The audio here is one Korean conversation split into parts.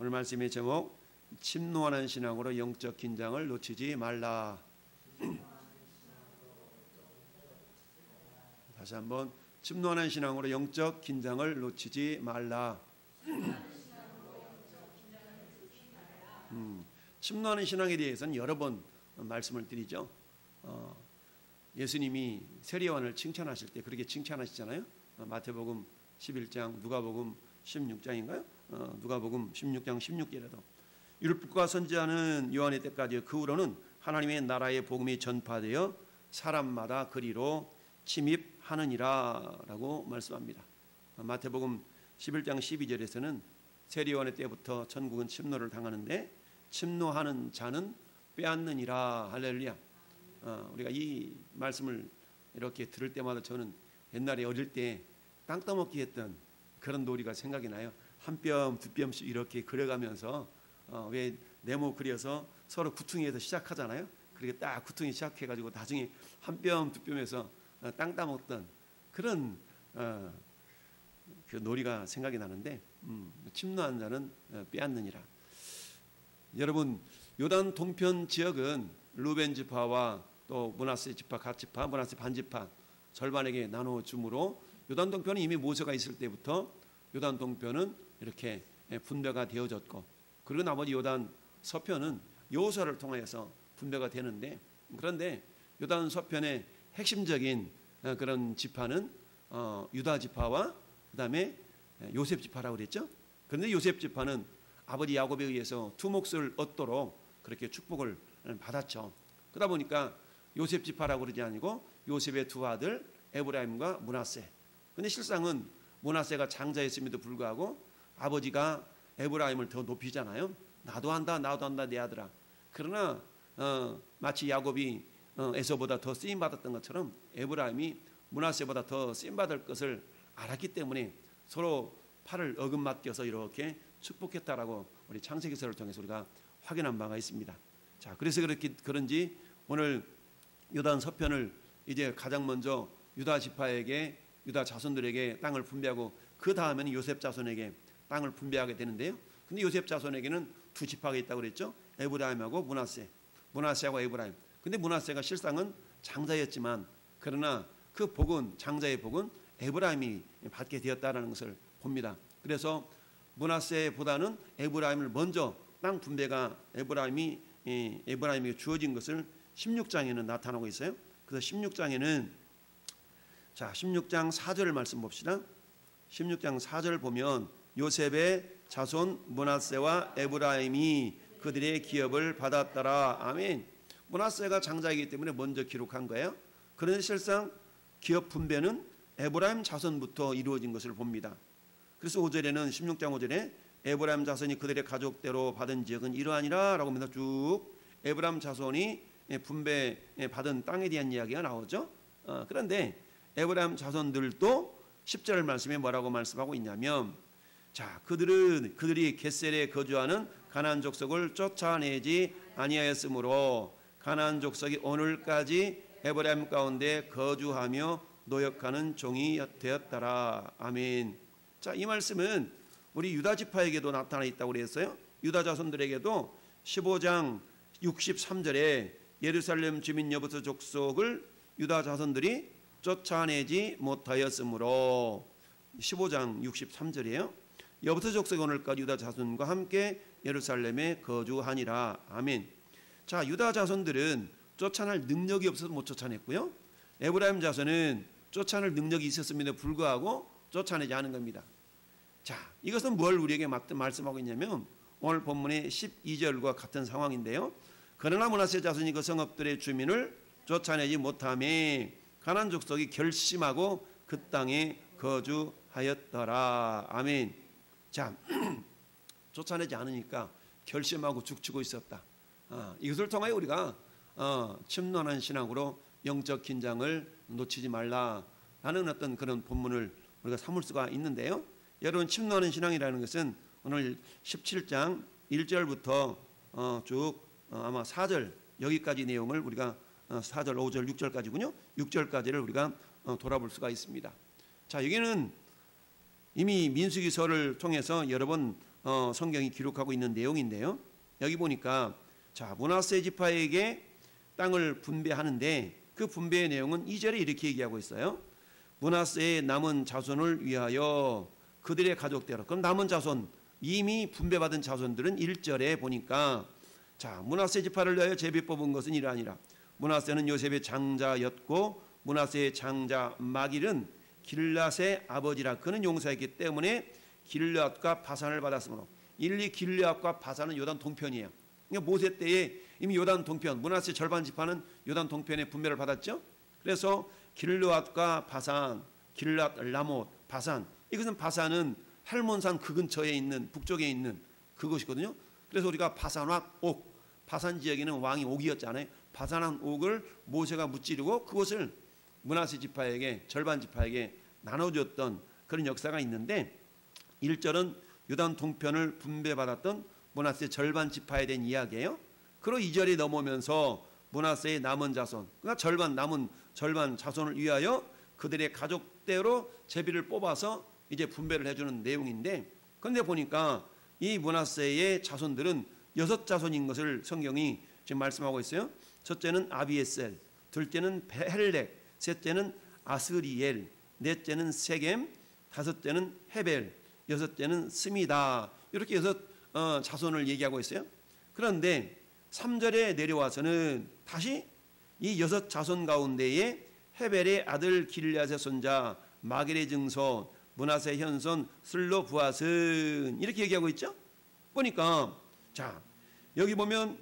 오늘 말씀의 제목, 침노하는 신앙으로 영적 긴장을 놓치지 말라. 다시 한번, 침노하는 신앙으로 영적 긴장을 놓치지 말라. 침노하는 신앙에 대해서는 여러 번 말씀을 드리죠. 예수님이 세례요한을 칭찬하실 때 그렇게 칭찬하시잖아요. 마태복음 11장, 누가복음 16장인가요? 누가복음 16장 16절에도 율법과 선지자는 요한의 때까지 그 후로는 하나님의 나라의 복음이 전파되어 사람마다 그리로 침입하느니라 라고 말씀합니다. 마태복음 11장 12절에서는 세례요한의 때부터 천국은 침노를 당하는데 침노하는 자는 빼앗느니라. 할렐루야. 우리가 이 말씀을 이렇게 들을 때마다 저는 옛날에 어릴 때 땅 따먹기 했던 그런 놀이가 생각이 나요. 한 뼘 두 뼘씩 이렇게 그려가면서 왜 네모 그려서 서로 구퉁이에서 시작하잖아요. 그렇게 딱 구퉁이 시작해가지고 나중에 한 뼘 두 뼘에서 땅 따먹던 그런 그 놀이가 생각이 나는데, 침노한 자는 빼앗느니라. 여러분, 요단 동편 지역은 루벤 지파와 또 므낫세 지파, 갓지파, 므낫세 반지파 절반에게 나눠 주므로 요단 동편은 이미 모세가 있을 때부터 요단 동편은 이렇게 분배가 되어졌고, 그리고 나머지 요단 서편은 여호수아를 통해서 분배가 되는데, 그런데 요단 서편의 핵심적인 그런 지파는 유다 지파와 그다음에 요셉 지파라고 그랬죠. 그런데 요셉 지파는 아버지 야곱에 의해서 두 몫을 얻도록 그렇게 축복을 받았죠. 그러다 보니까 요셉 지파라고 그러지 아니고 요셉의 두 아들 에브라임과 므낫세. 근데 실상은 므낫세가 장자였음에도 불구하고 아버지가 에브라임을 더 높이잖아요. 나도 한다 내 아들아. 그러나 마치 야곱이 에서보다 더 쓰임 받았던 것처럼 에브라임이 므낫세보다 더 쓰임 받을 것을 알았기 때문에 서로 팔을 어긋맞겨서 이렇게 축복했다라고 우리 창세기서를 통해서 우리가 확인한 바가 있습니다. 자, 그래서 그런지 오늘 요단 서편을 이제 가장 먼저 유다 지파에게, 유다 자손들에게 땅을 분배하고 그 다음에는 요셉 자손에게 땅을 분배하게 되는데요. 근데 요셉 자손에게는 두 지파가 있다고 그랬죠. 에브라임하고 므낫세, 므낫세하고 에브라임. 근데 므낫세가 실상은 장자였지만, 그러나 그 복은, 장자의 복은 에브라임이 받게 되었다는 것을 봅니다. 그래서 므낫세보다는 에브라임을 먼저 땅 분배가 에브라임에게 주어진 것을 16장에는 나타나고 있어요. 그래서 16장에는, 자, 16장 4절 말씀 봅시다. 16장 4절 보면 요셉의 자손 므낫세와 에브라임이 그들의 기업을 받았더라. 아멘. 므낫세가 장자이기 때문에 먼저 기록한 거예요. 그런데 실상 기업 분배는 에브라임 자손부터 이루어진 것을 봅니다. 그래서 5절에는, 16장 5절에 에브라임 자손이 그들의 가족대로 받은 지역은 이러하니라 라고 하면서 쭉 에브라임 자손이 분배 받은 땅에 대한 이야기가 나오죠. 그런데 에브라임 자손들도 10절 말씀에 뭐라고 말씀하고 있냐면, 자, 그들이 겟셀에 거주하는 가나안 족속을 쫓아내지 아니하였으므로 가나안 족속이 오늘까지 에브라임 가운데 거주하며 노역하는 종이 되었더라. 아멘. 자, 이 말씀은 우리 유다 지파에게도 나타나 있다고 그랬어요. 유다 자손들에게도 15장 63절에 예루살렘 주민 여부서 족속을 유다 자손들이 쫓아내지 못하였으므로, 15장 63절이에요. 여부서 족속이 오늘까지 유다 자손과 함께 예루살렘에 거주하니라. 아멘. 자, 유다 자손들은 쫓아낼 능력이 없어서 못 쫓아냈고요. 에브라임 자손은 쫓아낼 능력이 있었음에도 불구하고 쫓아내지 않은 겁니다. 자, 이것은 뭘 우리에게 말씀하고 있냐면 오늘 본문의 12절과 같은 상황인데요. 그러나 므낫세 자손이 그 성읍들의 주민을 쫓아내지 못하며 가나안 족속이 결심하고 그 땅에 거주하였더라. 아멘. 자, 쫓아내지 않으니까 결심하고 죽치고 있었다. 이것을 통하여 우리가 침노하는 신앙으로 영적 긴장을 놓치지 말라라는 어떤 그런 본문을 우리가 삼을 수가 있는데요. 여러분, 침노하는 신앙이라는 것은 오늘 17장 1절부터 쭉 아마 4절 여기까지 내용을 우리가 4절, 5절, 6절까지군요. 6절까지를 우리가 돌아볼 수가 있습니다. 자, 여기는 이미 민수기서를 통해서 여러 번 성경이 기록하고 있는 내용인데요. 여기 보니까 자, 므낫세 지파에게 땅을 분배하는데 그 분배의 내용은 2절에 이렇게 얘기하고 있어요. 므낫세의 남은 자손을 위하여 그들의 가족대로. 그럼 남은 자손, 이미 분배받은 자손들은 1절에 보니까 자, 므낫세 지파를 위하여 제비 뽑은 것은 이러하니라. 므낫세는 요셉의 장자였고 므낫세의 장자 마길은 길앗의 아버지라. 그는 용사였기 때문에 길앗과 바산을 받았으므로. 이 길앗과 바산은 요단 동편이에요. 그러니까 모세 때에 이미 요단 동편, 므낫세 절반 지파는 요단 동편에 분배를 받았죠. 그래서 길앗과 바산, 길앗, 라못, 바산, 이것은 바산은 헬몬산 그 근처에 있는 북쪽에 있는 그것이거든요. 그래서 우리가 바산왕 옥, 바산 지역에는 왕이 옥이었잖아요. 바산왕 옥을 모세가 무찌르고 그것을 므낫세 지파에게, 절반 지파에게 나눠줬던 그런 역사가 있는데 1절은 요단 동편을 분배받았던 므낫세 절반 지파에 대한 이야기예요. 그리고 2절이 넘어오면서 므낫세의 남은 자손, 그러니까 남은 절반 자손을 위하여 그들의 가족대로 제비를 뽑아서 이제 분배를 해주는 내용인데, 그런데 보니까 이 므낫세의 자손들은 6자손인 것을 성경이 지금 말씀하고 있어요. 첫째는 아비에셀, 둘째는 헬렉, 셋째는 아스리엘, 넷째는 세겜, 다섯째는 헤벨, 여섯째는 스미다. 이렇게 6자손을 얘기하고 있어요. 그런데 3절에 내려와서는 다시 이 6자손 가운데에 헤벨의 아들 길앗의 손자 마길의 증손 므낫세 현손 슬로브앗은 이렇게 얘기하고 있죠. 보니까 자, 여기 보면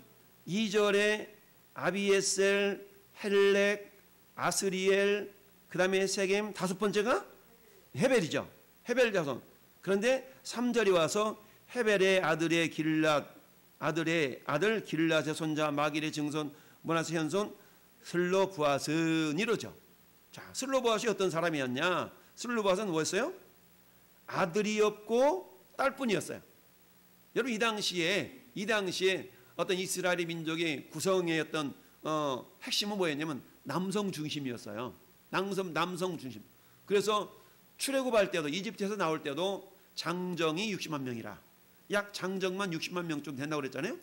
2절에 아비에셀, 헬렉, 아스리엘, 그 다음에 세겜, 다섯 번째가 헤벨이죠. 헤벨 자손. 그런데 3절이 와서 헤벨의 아들의 길앗, 아들의 아들 길앗의 손자 마길의 증손 므낫세 현손 슬로브앗은 이러죠. 자, 슬로브앗이 어떤 사람이었냐? 슬로브앗은 뭐였어요? 아들이 없고 딸뿐이었어요. 여러분 이 당시에 어떤 이스라엘 민족의 구성의 어떤 핵심은 뭐였냐면 남성 중심이었어요. 남성 중심. 그래서 출애굽할 때도 이집트에서 나올 때도 장정이 60만 명이라. 약 장정만 60만 명쯤 된다고 그랬잖아요.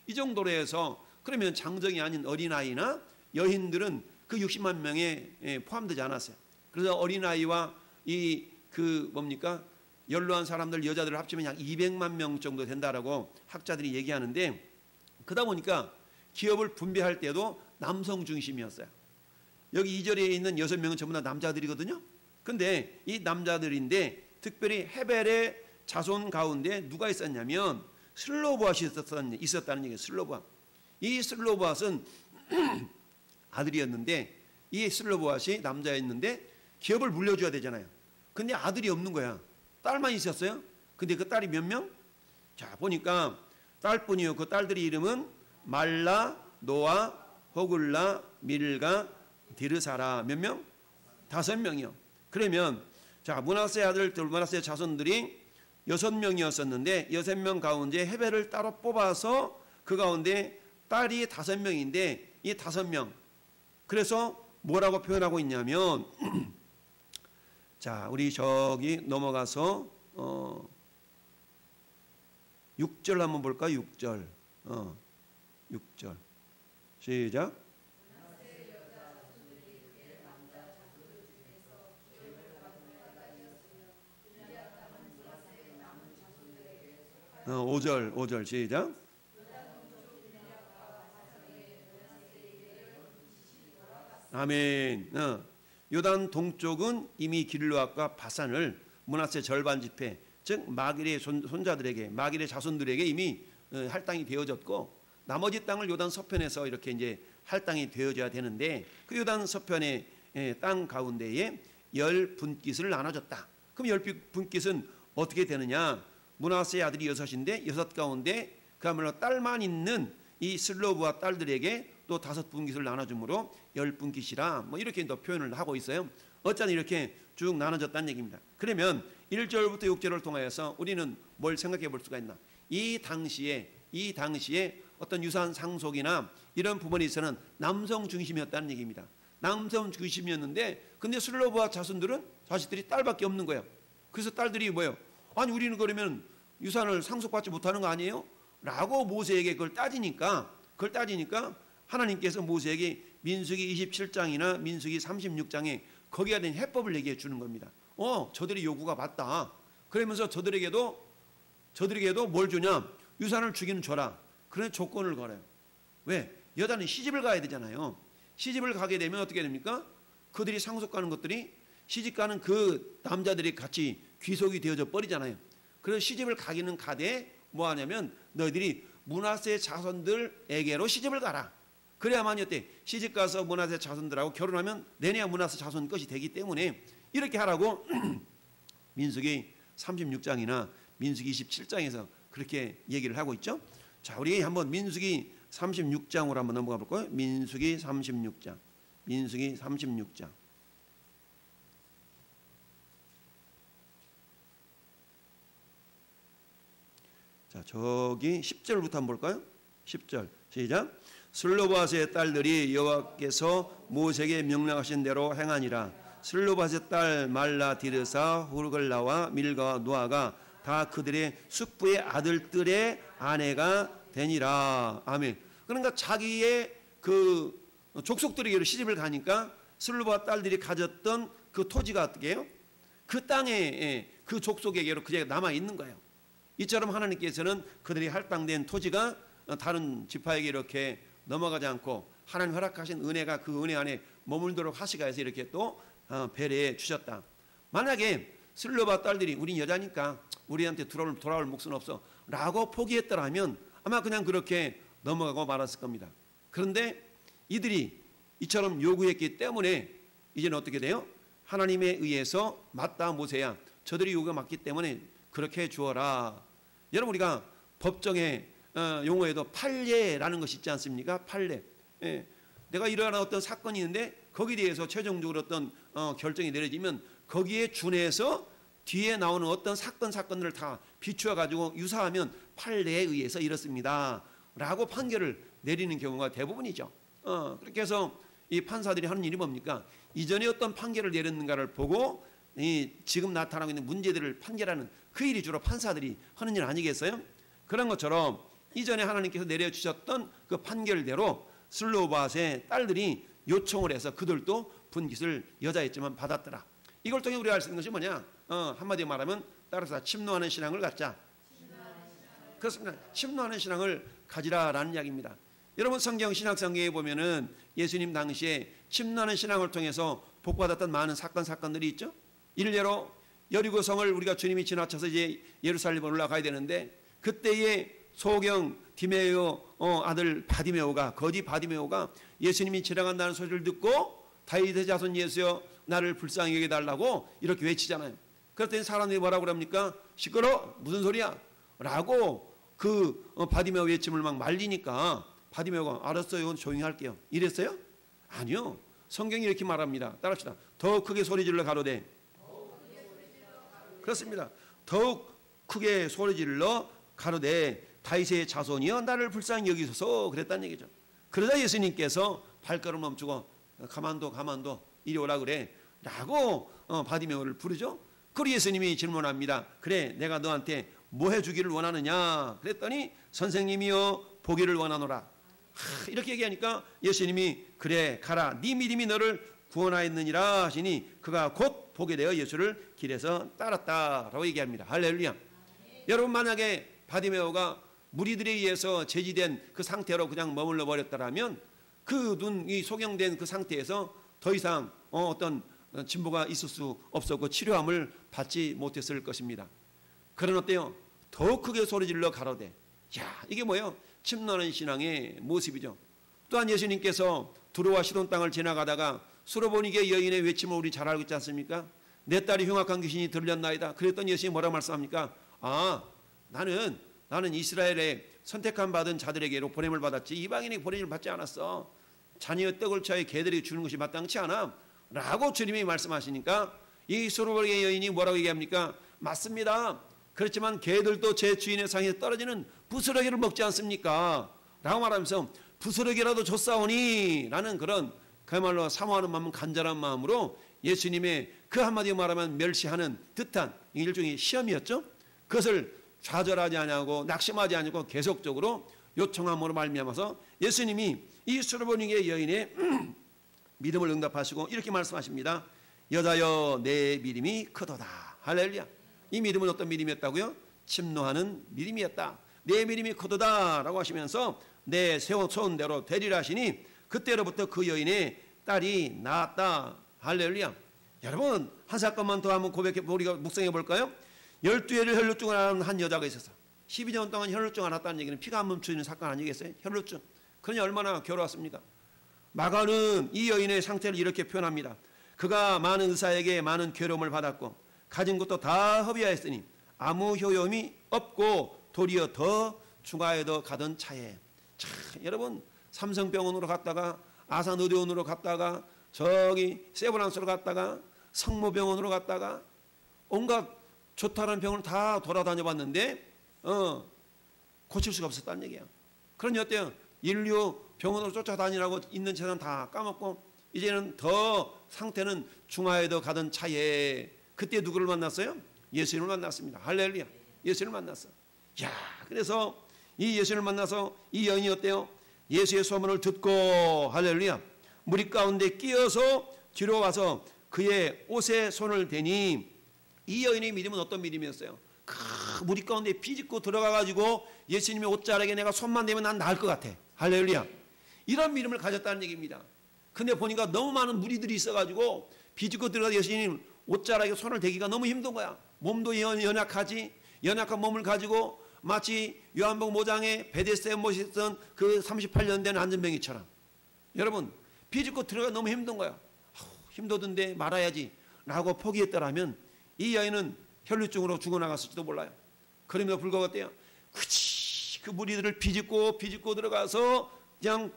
이 정도로 해서 그러면 장정이 아닌 어린아이나 여인들은 그 60만 명에 포함되지 않았어요. 그래서 어린아이와 연로한 사람들 여자들을 합치면 약 200만 명 정도 된다라고 학자들이 얘기하는데, 그러다 보니까 기업을 분배할 때도 남성 중심이었어요. 여기 2절에 있는 6명은 전부 다 남자들이거든요. 근데 이 남자들인데 특별히 헤벨의 자손 가운데 누가 있었냐면 슬로브앗이 있었다는 얘기예요. 슬로브앗. 이 슬로브앗은 아들이었는데 이 슬로브앗이 남자였는데 기업을 물려줘야 되잖아요. 근데 아들이 없는 거야. 딸만 있었어요. 근데 그 딸이 몇 명? 자, 보니까 딸뿐이요. 그 딸들의 이름은 말라, 노아, 호글라, 밀가, 디르사라. 몇 명? 5명이요. 그러면 자, 므낫세 아들들, 므낫세 자손들이 6명이었었는데 6명 가운데 헤벨을 따로 뽑아서 그 가운데 딸이 5명인데 이 5명. 그래서 뭐라고 표현하고 있냐면 자, 우리 저기 넘어가서 6절 한번 볼까요? 6절. 6절. 시작. 어, 5절 시작. 아멘. 요단 동쪽은 이미 길르앗과 바산을 므낫세 절반 지파, 즉 마길의 손자들에게, 마길의 자손들에게 이미 할당이 되어졌고, 나머지 땅을 요단 서편에서 이렇게 이제 할당이 되어져야 되는데 그 요단 서편의 땅 가운데에 10분깃을 나눠줬다. 그럼 10분깃은 어떻게 되느냐? 므낫세의 아들이 6인데 6 가운데 그야말로 딸만 있는 이 슬로브와 딸들에게 또 5분깃을 나눠주므로 10분깃이라 뭐 이렇게 또 표현을 하고 있어요. 어쩌면 이렇게 쭉 나눠졌다는 얘기입니다. 그러면 1절부터 6절을 통해서 우리는 뭘 생각해 볼 수가 있나? 이 당시에 어떤 유산 상속이나 이런 부분에 있어서는 남성 중심이었다는 얘기입니다. 남성 중심이었는데 근데 슬로브와 자손들은 자식들이 딸밖에 없는 거예요. 그래서 딸들이 뭐예요? 아니 우리는 그러면 유산을 상속받지 못하는 거 아니에요? 라고 모세에게 그걸 따지니까 하나님께서 모세에게 민수기 27장이나 민수기 36장에 거기에 대한 해법을 얘기해 주는 겁니다. 저들의 요구가 맞다. 그러면서 저들에게도 뭘 주냐? 유산을 주기는 줘라. 그런 조건을 걸어요. 왜? 여자는 시집을 가야 되잖아요. 시집을 가게 되면 어떻게 됩니까? 그들이 상속가는 것들이 시집가는 그 남자들이 같이 귀속이 되어져 버리잖아요. 그래서 시집을 가기는 가되 뭐 하냐면 너희들이 므낫세 자손들에게로 시집을 가라. 그래야만 어때? 시집 가서 므낫세 자손들하고 결혼하면 내내야 므낫세 자손 것이 되기 때문에 이렇게 하라고 민수기 36장이나 민수기 27장에서 그렇게 얘기를 하고 있죠. 자, 우리 한번 민수기 36장으로 한번 넘어가 볼까요? 민수기 36장. 자, 저기 10절부터 한번 볼까요? 10절 시작. 슬로바스의 딸들이 여호와께서 모세에게 명령하신 대로 행하니라. 슬로바스의 딸 말라 디르사 후르글라와 밀가와 노아가 다 그들의 숙부의 아들들의 아내가 되니라. 아멘. 그러니까 자기의 그 족속들에게로 시집을 가니까 슬로바 딸들이 가졌던 그 토지가 어떻게 해요? 그 땅에 그 족속에게로 그게 남아 있는 거예요. 이처럼 하나님께서는 그들이 할당된 토지가 다른 지파에게 이렇게 넘어가지 않고 하나님 허락하신 은혜가 그 은혜 안에 머물도록 하시가 해서 이렇게 또 배려해 주셨다. 만약에 슬로바 딸들이 우린 여자니까 우리한테 돌아올 몫은 없어 라고 포기했더라면 아마 그냥 그렇게 넘어가고 말았을 겁니다. 그런데 이들이 이처럼 요구했기 때문에 이제는 어떻게 돼요? 하나님에 의해서 맞다 모세야. 저들이 요구가 맞기 때문에 그렇게 주어라. 여러분 우리가 법정의 용어에도 판례라는 것이 있지 않습니까? 판례. 예. 내가 일어나는 어떤 사건이 있는데 거기에 대해서 최종적으로 어떤 결정이 내려지면 거기에 준해서 뒤에 나오는 어떤 사건들을 다 비추어 가지고 유사하면 판례에 의해서 이렇습니다 라고 판결을 내리는 경우가 대부분이죠. 그렇게 해서 이 판사들이 하는 일이 뭡니까? 이전에 어떤 판결을 내렸는가를 보고 이 지금 나타나고 있는 문제들을 판결하는 그 일이 주로 판사들이 하는 일 아니겠어요? 그런 것처럼 이전에 하나님께서 내려주셨던 그 판결대로 슬로바스의 딸들이 요청을 해서 그들도 분깃을 여자였지만 받았더라. 이걸 통해 우리가 알 수 있는 것이 뭐냐? 한마디로 말하면 따라서 침노하는 신앙을 갖자. 그렇습니다. 침노하는 신앙을 가지라라는 이야기입니다. 여러분 성경 신약성경에 보면은 예수님 당시에 침노하는 신앙을 통해서 복받았던 많은 사건들이 있죠. 일례로 여리고 성을 우리가 주님이 지나쳐서 이제 예루살렘으로 올라가야 되는데 그때에 소경 디메오 아들 바디메오가 거지 바디메오가 예수님이 지나간다는 소리를 듣고 다윗의 자손 예수여 나를 불쌍히 여겨달라고 이렇게 외치잖아요. 그랬더니 사람들이 뭐라고 그럽니까? 시끄러 무슨 소리야? 라고 그 바디메오 외침을 막 말리니까 바디메오가 알았어요 조용히 할게요 이랬어요? 아니요. 성경이 이렇게 말합니다. 따라합시다. 더 크게 소리질러 가로되. 그렇습니다. 더욱 크게 소리질러 가로되 다윗의 자손이여 나를 불쌍히 여기소서 그랬다는 얘기죠. 그러자 예수님께서 발걸음 멈추고 가만둬 이리 오라 그래 라고 바디메오를 부르죠. 그리고 예수님이 질문합니다. 그래 내가 너한테 뭐 해주기를 원하느냐 그랬더니 선생님이여 보기를 원하노라. 이렇게 얘기하니까 예수님이 그래 가라 네 믿음이 너를 구원하였느니라 하시니 그가 곧 보게 되어 예수를 길에서 따랐다라고 얘기합니다. 할렐루야. 여러분 만약에 바디메오가 무리들에 의해서 제지된 그 상태로 그냥 머물러 버렸다라면 그 눈이 소경된 그 상태에서 더 이상 어떤 진보가 있을 수 없었고 치료함을 받지 못했을 것입니다. 그런 어때요? 더 크게 소리질러 가로되. 야 이게 뭐예요? 침노하는 신앙의 모습이죠. 또한 예수님께서 두로와 시돈 땅을 지나가다가 수로보니게 여인의 외침을 우리 잘 알고 있지 않습니까? 내 딸이 흉악한 귀신이 들렸나이다. 그랬더니 예수님이 뭐라 말씀합니까? 나는 이스라엘의 선택한 받은 자들에게로 보냄을 받았지 이방인에게 보냄을 받지 않았어. 자녀의 떡을 취하여 개들에게 주는 것이 마땅치 않아 라고 주님이 말씀하시니까 이 수로보니게 여인이 뭐라고 얘기합니까? 맞습니다. 그렇지만 개들도 제 주인의 상에서 떨어지는 부스러기를 먹지 않습니까? 라고 말하면서 부스러기라도 줬사오니 라는 그런 그야말로 사모하는 마음 간절한 마음으로 예수님의 그 한마디로 말하면 멸시하는 듯한 일종의 시험이었죠. 그것을 좌절하지 아니하고 낙심하지 않고 계속적으로 요청함으로 말미암아서 예수님이 이 수르보니게 여인의 믿음을 응답하시고 이렇게 말씀하십니다. 여자여 내 믿음이 크도다. 할렐루야. 이 믿음은 어떤 믿음이었다고요? 침노하는 믿음이었다. 내 믿음이 크도다 라고 하시면서 내 소원대로 되리라 하시니 그때로부터 그 여인의 딸이 낳았다. 할렐루야. 여러분 한 사건만 더 한번 우리가 묵상해 볼까요? 12회를 혈루증을 앓는 한 여자가 있었어. 12년 동안 혈루증을 앓았다는 얘기는 피가 안 멈추는 사건 아니겠어요? 혈루증. 그러니 얼마나 괴로웠습니까? 마가는 이 여인의 상태를 이렇게 표현합니다. 그가 많은 의사에게 많은 괴로움을 받았고 가진 것도 다 허비하였으니 아무 효용이 없고 도리어 더 중하에도 가던 차에. 자, 여러분 삼성병원으로 갔다가 아산의료원으로 갔다가 저기 세브란스로 갔다가 성모병원으로 갔다가 온갖 좋다는 병을 다 돌아다녀 봤는데 고칠 수가 없었다는 얘기야. 그러니 어때요? 인류 병원으로 쫓아다니라고 있는 재산 다 까먹고 이제는 더 상태는 중하에도 가던 차에 그때 누구를 만났어요? 예수님을 만났습니다. 할렐루야. 예수님을 만났어. 야, 그래서 이 예수님을 만나서 이 여인이 어때요? 예수의 소문을 듣고 할렐루야. 무리 가운데 끼어서 뒤로 와서 그의 옷에 손을 대니 이 여인의 믿음은 어떤 믿음이었어요? 무리 가운데 비집고 들어가가지고 예수님의 옷자락에 내가 손만 대면 난 나을 것 같아. 할렐루야. 이런 믿음을 가졌다는 얘기입니다. 근데 보니까 너무 많은 무리들이 있어가지고 비집고 들어가서 예수님 옷자락에 손을 대기가 너무 힘든 거야. 몸도 연약하지. 연약한 몸을 가지고 마치 요한복음 5장에 베데스다에 모셨던 그 38년 된 안전병이처럼. 여러분 비집고 들어가 너무 힘든 거야. 힘들던데 말아야지 라고 포기했더라면 이 여인은 혈루증으로 죽어나갔을지도 몰라요. 그럼에도 불구하고 어때요? 그 무리들을 비집고 들어가서 그냥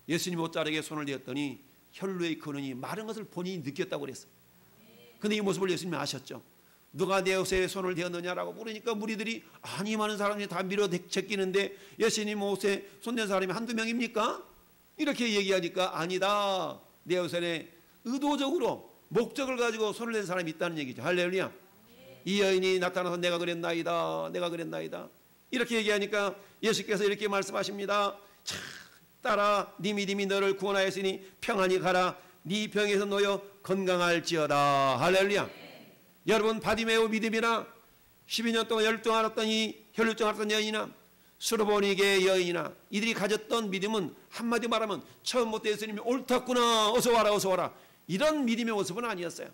예수님 옷자락에 손을 대었더니 혈루의 근원이 마른 것을 본인이 느꼈다고 그랬어요. 근데 이 모습을 예수님이 아셨죠. 누가 내 옷에 손을 대었느냐라고 물으니까 무리들이 아니 많은 사람이 다 밀어 제끼는데 예수님 옷에 손댄 사람이 한두 명입니까? 이렇게 얘기하니까 아니다. 내 옷에 의도적으로 목적을 가지고 손을 댄 사람이 있다는 얘기죠. 할렐루야. 이 여인이 나타나서 내가 그랬나이다. 이렇게 얘기하니까 예수께서 이렇게 말씀하십니다. 자, 딸아 네 믿음이 너를 구원하였으니 평안히 가라. 네 병에서 놓여 건강할지어다. 할렐루야. 여러분 바디메오 믿음이나 12년 동안 혈루증 앓았던 이 혈루증 앓았던 여인이나 수르보니게 여인이나 이들이 가졌던 믿음은 한마디 말하면 처음부터 예수님이 옳았구나 어서 와라 이런 믿음의 모습은 아니었어요.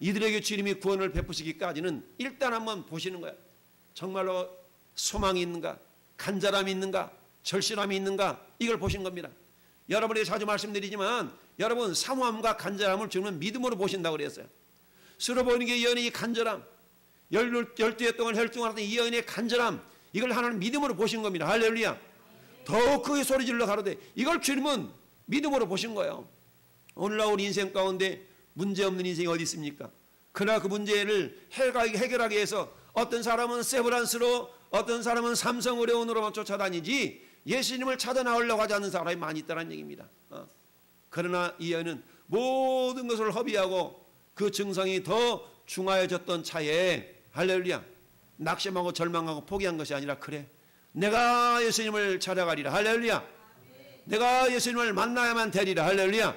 이들에게 주님이 구원을 베푸시기까지는 일단 한번 보시는 거예요. 정말로 소망이 있는가, 간절함이 있는가, 절실함이 있는가, 이걸 보신 겁니다. 여러분에게 자주 말씀드리지만 여러분 사모함과 간절함을 주는 믿음으로 보신다고 그랬어요. 수르보니게 여인의 간절함, 12해 동안 혈증을 하던 이 여인의 간절함, 이걸 하나는 믿음으로 보신 겁니다. 할렐루야. 더욱 크게 소리질러 가로되 이걸 주님은 믿음으로 보신 거예요. 오늘날 우리 인생 가운데 문제없는 인생이 어디 있습니까? 그러나 그 문제를 해결하기 위해서 어떤 사람은 세브란스로, 어떤 사람은 삼성의료원으로만 쫓아다니지 예수님을 찾아 나오려고 하지 않는 사람이 많이 있다는 얘기입니다. 그러나 이 여인은 모든 것을 허비하고 그 증상이 더 중하여졌던 차에 할렐루야, 낙심하고 절망하고 포기한 것이 아니라 그래 내가 예수님을 찾아가리라. 할렐루야. 내가 예수님을 만나야만 되리라. 할렐루야.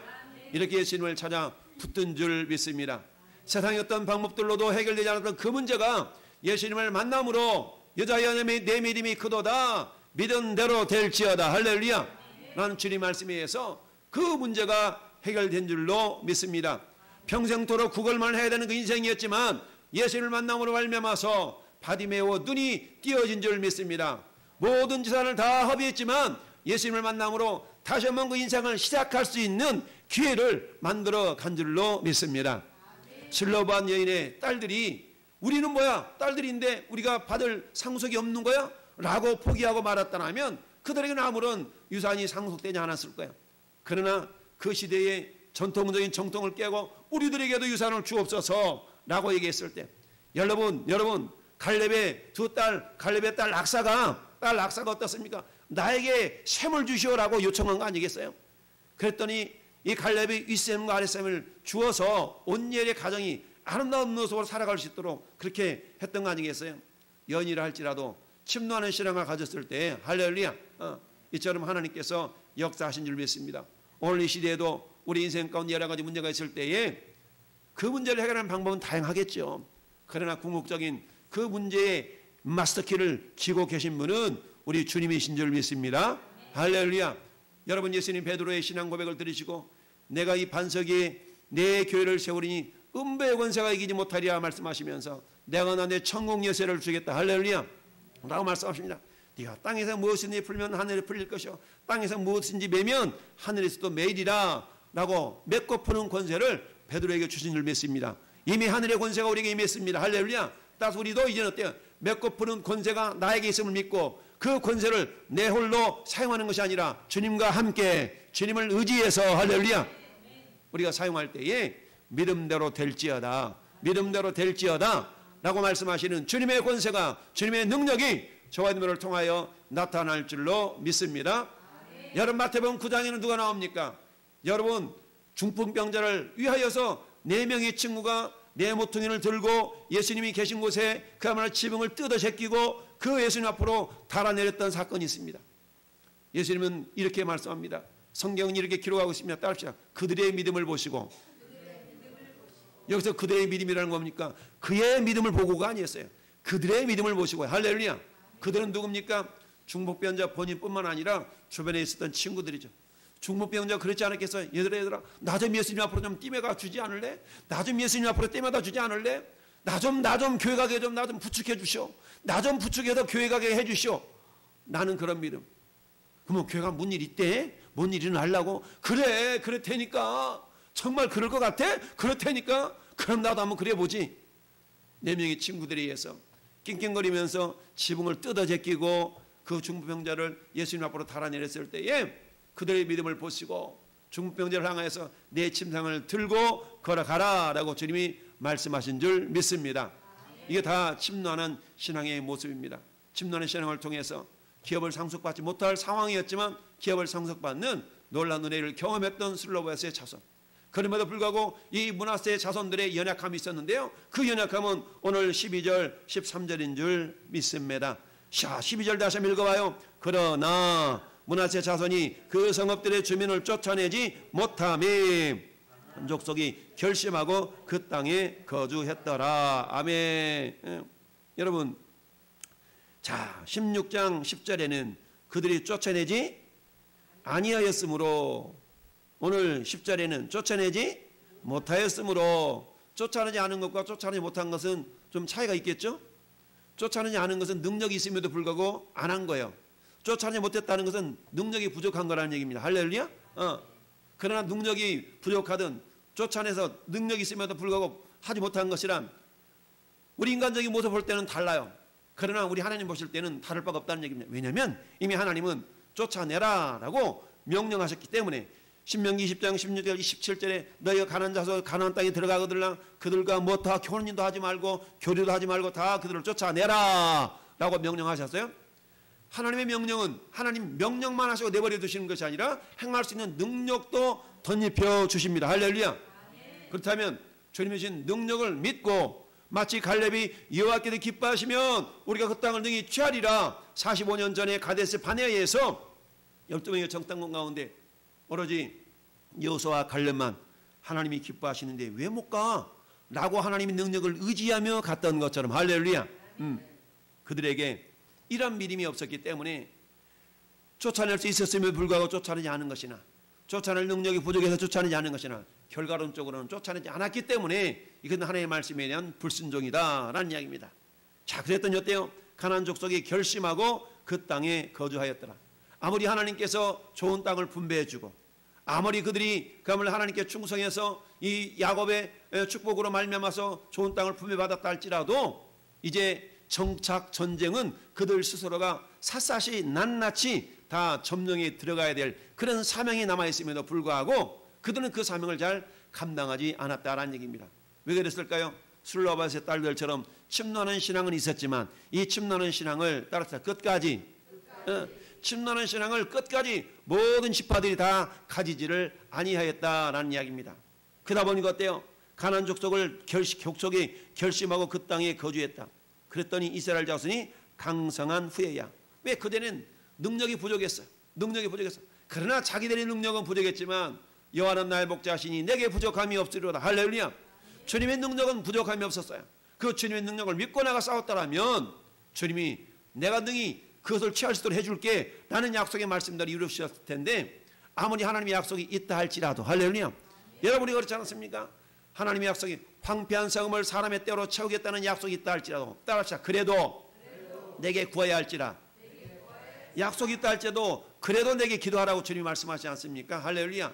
이렇게 예수님을 찾아 붙든 줄 믿습니다. 세상의 어떤 방법들로도 해결되지 않았던 그 문제가 예수님을 만남으로 여자여 내 믿음이 크도다 믿은 대로 될지어다. 할렐루야. 라는 주님 말씀에 의해서 그 문제가 해결된 줄로 믿습니다. 평생토록 구걸만 해야 되는 그 인생이었지만 예수님을 만남으로 말미암아서 바디메오 눈이 띄어진 줄 믿습니다. 모든 재산을 다 허비했지만 예수님을 만남으로 다시 한번 그 인생을 시작할 수 있는 기회를 만들어 간 줄로 믿습니다. 슬로바한 여인의 딸들이 우리는 뭐야? 딸들인데 우리가 받을 상속이 없는 거야? 라고 포기하고 말았다면 그들에게는 아무런 유산이 상속되지 않았을 거야. 그러나 그 시대의 전통적인 정통을 깨고 우리들에게도 유산을 주옵소서 라고 얘기했을 때 여러분 갈렙의 딸 락사가 어떻습니까? 나에게 셈을 주시오라고 요청한 거 아니겠어요? 그랬더니 이 갈렙이 윗셈과 아랫셈을 주어서 온니엘의 가정이 아름다운 모습으로 살아갈 수 있도록 그렇게 했던 거 아니겠어요? 연이라 할지라도 침노하는 신앙을 가졌을 때 할렐루야, 이처럼 하나님께서 역사하신 줄 믿습니다. 오늘 이 시대에도 우리 인생 가운데 여러 가지 문제가 있을 때에 그 문제를 해결하는 방법은 다양하겠죠. 그러나 궁극적인 그 문제의 마스터키를 쥐고 계신 분은 우리 주님이신 줄 믿습니다. 할렐루야. 여러분, 예수님 베드로의 신앙 고백을 들으시고 내가 이 반석 위에 내 교회를 세우리니 음부의 권세가 이기지 못하리라 말씀하시면서 내가 너한테 천국 열쇠를 주겠다. 할렐루야 라고 말씀하십니다. 네가 땅에서 무엇이든지 풀면 하늘에 풀릴 것이요 땅에서 무엇인지 매면 하늘에서도 매이리라 라고 맺고 푸는 권세를 베드로에게 주신 줄 믿습니다. 이미 하늘의 권세가 우리에게 임했습니다. 할렐루야. 따라서 우리도 이제는 어때요? 맺고 푸는 권세가 나에게 있음을 믿고 그 권세를 내 홀로 사용하는 것이 아니라 주님과 함께 주님을 의지해서 할렐루야 우리가 사용할 때에 믿음대로 될지어다, 믿음대로 될지어다 라고 말씀하시는 주님의 권세가, 주님의 능력이 저와 여러분을 통하여 나타날 줄로 믿습니다. 여러분, 마태복음 9장에는 누가 나옵니까? 여러분, 중풍병자를 위하여서 4명의 친구가 네 모퉁이를 들고 예수님이 계신 곳에 그야말로 지붕을 뜯어 제끼고 그 예수님 앞으로 달아내렸던 사건이 있습니다. 예수님은 이렇게 말씀합니다. 성경은 이렇게 기록하고 있습니다. 따릅시다. 그들의 믿음을 보시고, 여기서 그들의 믿음이라는 겁니까? 그의 믿음을 보고가 아니었어요. 그들의 믿음을 보시고. 할렐루야. 그들은 누굽니까? 중풍병자 본인뿐만 아니라 주변에 있었던 친구들이죠. 중풍병자가 그렇지 않았겠어요? 얘들아 나 좀 예수님 앞으로 좀 띠매가 주지 않을래? 나 좀 예수님 앞으로 띠매다 주지 않을래? 나 좀 교회 가게 좀 나 좀 부축해 주시오. 나 좀 부축해서 교회 가게 해 주시오. 나는 그런 믿음. 그러면 교회가 뭔 일 있대? 뭔 일이는 하려고? 그래 테니까. 정말 그럴 것 같아? 그렇다니까? 그럼 나도 한번 그래보지. 4명의 친구들에 의해서 낑낑거리면서 지붕을 뜯어 제끼고 그 중풍병자를 예수님 앞으로 달아내렸을 때에 그들의 믿음을 보시고 중풍병자를 향해서 내 침상을 들고 걸어가라 라고 주님이 말씀하신 줄 믿습니다. 이게 다 침노하는 신앙의 모습입니다. 침노하는 신앙을 통해서 기업을 상속받지 못할 상황이었지만 기업을 상속받는 놀라운 은혜를 경험했던 슬로바스의 자손. 그럼에도 불구하고 이 므낫세의 자손들의 연약함이 있었는데요. 그 연약함은 오늘 12절 13절인 줄 믿습니다. 자, 12절 다시 한번 읽어봐요. 그러나 므낫세 자손이 그 성읍들의 주민을 쫓아내지 못하며 한 족속이 결심하고 그 땅에 거주했더라. 아멘. 여러분, 자 16장 10절에는 그들이 쫓아내지 아니하였으므로, 오늘 10절에는 쫓아내지 못하였으므로, 쫓아내지 않은 것과 쫓아내지 못한 것은 좀 차이가 있겠죠? 쫓아내지 않은 것은 능력이 있음에도 불구하고 안 한 거예요. 쫓아내지 못했다는 것은 능력이 부족한 거라는 얘기입니다. 할렐루야? 그러나 능력이 부족하든 쫓아내서 능력이 있음에도 불구하고 하지 못한 것이란 우리 인간적인 모습 볼 때는 달라요. 그러나 우리 하나님 보실 때는 다를 바가 없다는 얘기입니다. 왜냐하면 이미 하나님은 쫓아내라 라고 명령하셨기 때문에 신명기 20장 16절 17절에 너희가 가나안 자손 가나안 땅에 들어가거들라 그들과 뭐다 교훈도 하지 말고 교류도 하지 말고 다 그들을 쫓아내라 라고 명령하셨어요. 하나님의 명령은 하나님 명령만 하시고 내버려 두시는 것이 아니라 행할 수 있는 능력도 덧입혀 주십니다. 할렐루야. 그렇다면 주님이 주신 능력을 믿고 마치 갈렙이 여호와께서 기뻐하시면 우리가 그 땅을 능히 취하리라. 45년 전에 가데스 바네아에서 12명의 정탐꾼 가운데 오로지 여호수아와 갈렙만 하나님이 기뻐하시는데 왜 못 가? 라고 하나님의 능력을 의지하며 갔던 것처럼. 할렐루야. 그들에게 이런 믿음이 없었기 때문에 쫓아낼 수 있었음에도 불구하고 쫓아내지 않은 것이나 쫓아낼 능력이 부족해서 쫓아내지 않은 것이나 결과론적으로는 쫓아내지 않았기 때문에 이것은 하나님의 말씀에 대한 불순종이다라는 이야기입니다. 자, 그랬더니 어때요? 가나안 족속이 결심하고 그 땅에 거주하였더라. 아무리 하나님께서 좋은 땅을 분배해주고 아무리 그들이 그야말로 하나님께 충성해서 이 야곱의 축복으로 말미암아서 좋은 땅을 분배받았다 할지라도 이제 정착 전쟁은 그들 스스로가 샅샅이 낱낱이 다 점령에 들어가야 될 그런 사명이 남아있음에도 불구하고 그들은 그 사명을 잘 감당하지 않았다라는 얘기입니다. 왜 그랬을까요? 슬로바스의 딸들처럼 침노하는 신앙은 있었지만 이 침노하는 신앙을 따라서 끝까지 침노하는 신앙을 끝까지 모든 지파들이 다 가지지를 아니하였다라는 이야기입니다. 그러다 보니까 어때요? 가나안 족속을 결심하고 그 땅에 거주했다. 그랬더니 이스라엘 자손이 강성한 후에야. 왜? 그대는 능력이 부족했어요. 능력이 부족했어요. 그러나 자기들의 능력은 부족했지만 여호와는 나의 목자시니 내게 부족함이 없으리로다. 할렐루야. 주님의 능력은 부족함이 없었어요. 그 주님의 능력을 믿고 나가 싸웠다라면 주님이 내가 능히 그것을 취할 수 있도록 해줄게 라는 약속의 말씀대로 이루셨을 텐데, 아무리 하나님의 약속이 있다 할지라도, 할렐루야. 여러분이 그렇지 않습니까? 하나님의 약속이 황폐한 성읍을 사람의 때로 채우겠다는 약속이 있다 할지라도, 따라합시다. 그래도 내게 구해야 할지라. 약속이 있다 할지라도 그래도 내게 기도하라고 주님이 말씀하시지 않습니까? 할렐루야.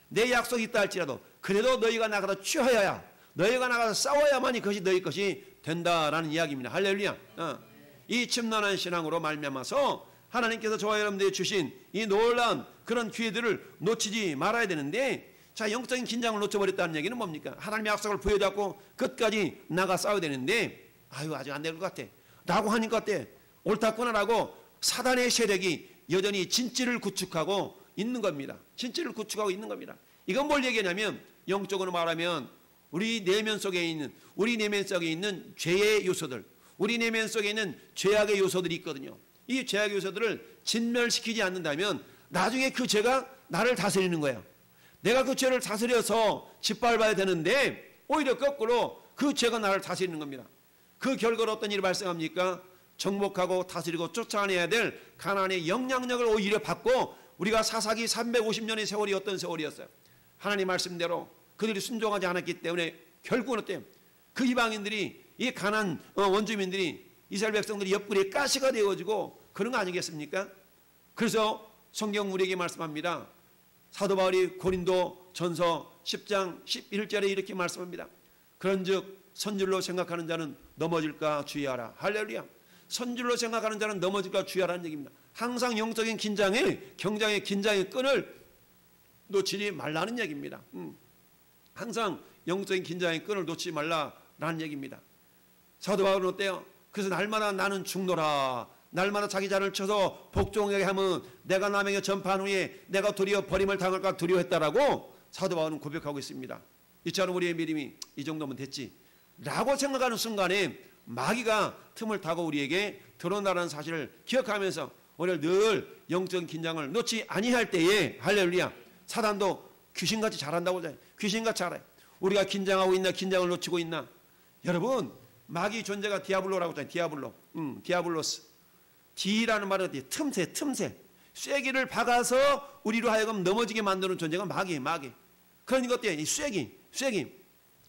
내 약속이 있다 할지라도 그래도 너희가 나가서 취하여야, 너희가 나가서 싸워야만이 그것이 너희 것이 된다라는 이야기입니다. 할렐루야. 이 침난한 신앙으로 말미암아서 하나님께서 저와 여러분들이 주신 이 놀라운 그런 기회들을 놓치지 말아야 되는데, 자, 영적인 긴장을 놓쳐버렸다는 얘기는 뭡니까? 하나님의 약속을 부여잡고 끝까지 나가 싸워야 되는데, 아유 아직 안 될 것 같아 라고 하니까 어때? 옳다구나라고 사단의 세력이 여전히 진지를 구축하고 있는 겁니다. 진지를 구축하고 있는 겁니다. 이건 뭘 얘기하냐면, 영적으로 말하면 우리 내면 속에 있는 죄의 요소들, 우리 내면 속에 있는 죄악의 요소들이 있거든요. 이 죄악의 요소들을 진멸시키지 않는다면 나중에 그 죄가 나를 다스리는 거예요. 내가 그 죄를 다스려서 짓밟아야 되는데 오히려 거꾸로 그 죄가 나를 다스리는 겁니다. 그 결과로 어떤 일이 발생합니까? 정복하고 다스리고 쫓아내야 될 가나안의 영향력을 오히려 받고, 우리가 사사기 350년의 세월이 어떤 세월이었어요? 하나님 말씀대로 그들이 순종하지 않았기 때문에 결국은 어때요? 그 이방인들이, 이 가나안 원주민들이, 이스라엘 백성들이 옆구리에 가시가 되어지고 그런 거 아니겠습니까? 그래서 성경 우리에게 말씀합니다. 사도 바울이 고린도 전서 10장 11절에 이렇게 말씀합니다. 그런즉 선줄로 생각하는 자는 넘어질까 주의하라. 할렐루야. 선줄로 생각하는 자는 넘어질까 주의하라는 얘기입니다. 항상 영적인 긴장의 끈을 놓치지 말라는 얘기입니다. 항상 영적인 긴장의 끈을 놓치지 말라라는 얘기입니다. 사도 바울은 어때요? 그래서 날마다 나는 죽노라. 날마다 자기 자를 쳐서 복종하게 하면 내가 남에게 전파한 후에 내가 도리어 버림을 당할까 두려워했다라고 사도 바울은 고백하고 있습니다. 이처럼 우리의 믿음이 이 정도면 됐지 라고 생각하는 순간에 마귀가 틈을 타고 우리에게 드러나라는 사실을 기억하면서 우리를 늘 영적인 긴장을 놓지 아니할 때에, 할렐루야, 사단도 귀신같이 잘한다고 하잖아요. 귀신같이 잘해. 우리가 긴장하고 있나, 긴장을 놓치고 있나. 여러분, 마귀 존재가 디아블로라고 하잖아요. 디아블로스. D라는 말은 틈새. 쐐기를 박아서 우리로 하여금 넘어지게 만드는 존재가 마귀예요. 마귀. 그러니까 어때요? 이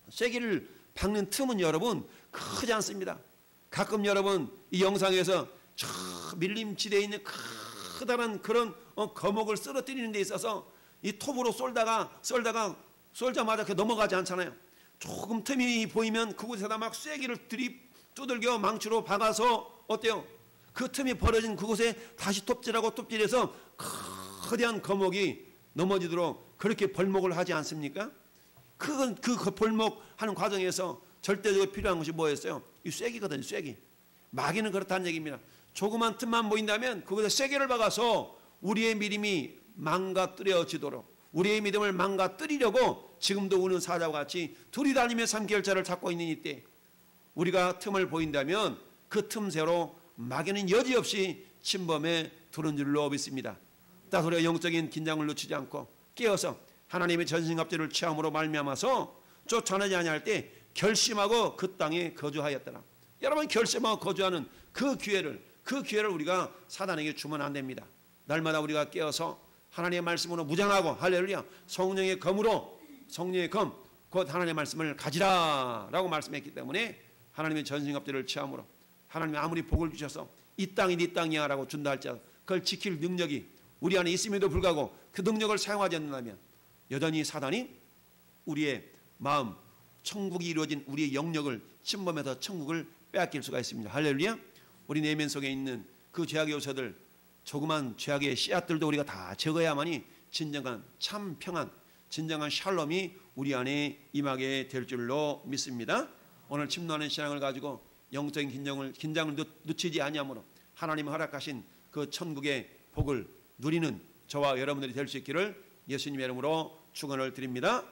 쐐기를 박는 틈은 여러분 크지 않습니다. 가끔 여러분 이 영상에서 저 밀림지대에 있는 커다란 그런 거목을 쓰러뜨리는 데 있어서 이 톱으로 쏠자마자 넘어가지 않잖아요. 조금 틈이 보이면 그곳에다 막 쐐기를 두들겨 망치로 박아서 어때요? 그 틈이 벌어진 그곳에 다시 톱질해서 거대한 거목이 넘어지도록 그렇게 벌목을 하지 않습니까? 그 벌목하는 과정에서 절대적으로 필요한 것이 뭐였어요? 이 쐐기거든요. 쐐기. 마귀는 그렇다는 얘기입니다. 조그만 틈만 보인다면 그곳에 쐐기를 박아서 우리의 믿음이 망가뜨려지도록, 우리의 믿음을 망가뜨리려고 지금도 우는 사자와 같이 둘이 다니며 삼kel자를 잡고 있는 이때 우리가 틈을 보인다면 그 틈새로 마귀는 여지없이 침범해 두는 줄로 믿습니다. 따라서 우리가 영적인 긴장을 놓치지 않고 깨어서 하나님의 전신갑주를 체험으로 말미암아서 쫓아내지 아니할 때 결심하고 그 땅에 거주하였더라. 여러분, 결심하고 거주하는 그 기회를 우리가 사단에게 주면 안 됩니다. 날마다 우리가 깨어서 하나님의 말씀으로 무장하고, 할렐루야, 성령의 검으로, 성령의 검, 곧 하나님의 말씀을 가지라라고 말씀했기 때문에 하나님의 전신갑주를 체험으로 하나님이 아무리 복을 주셔서 이 땅이 네 땅이야 라고 준다 할지라도 그걸 지킬 능력이 우리 안에 있음에도 불구하고 그 능력을 사용하지 않는다면 여전히 사단이 우리의 마음, 천국이 이루어진 우리의 영역을 침범해서 천국을 빼앗길 수가 있습니다. 할렐루야. 우리 내면 속에 있는 그 죄악의 요소들, 조그만 죄악의 씨앗들도 우리가 다 제거해야만이 진정한 참 평안, 진정한 샬롬이 우리 안에 임하게 될 줄로 믿습니다. 오늘 침노하는 신앙을 가지고 영적인 긴장을 놓치지 아니하므로 하나님이 허락하신 그 천국의 복을 누리는 저와 여러분들이 될 수 있기를 예수님의 이름으로 축원을 드립니다.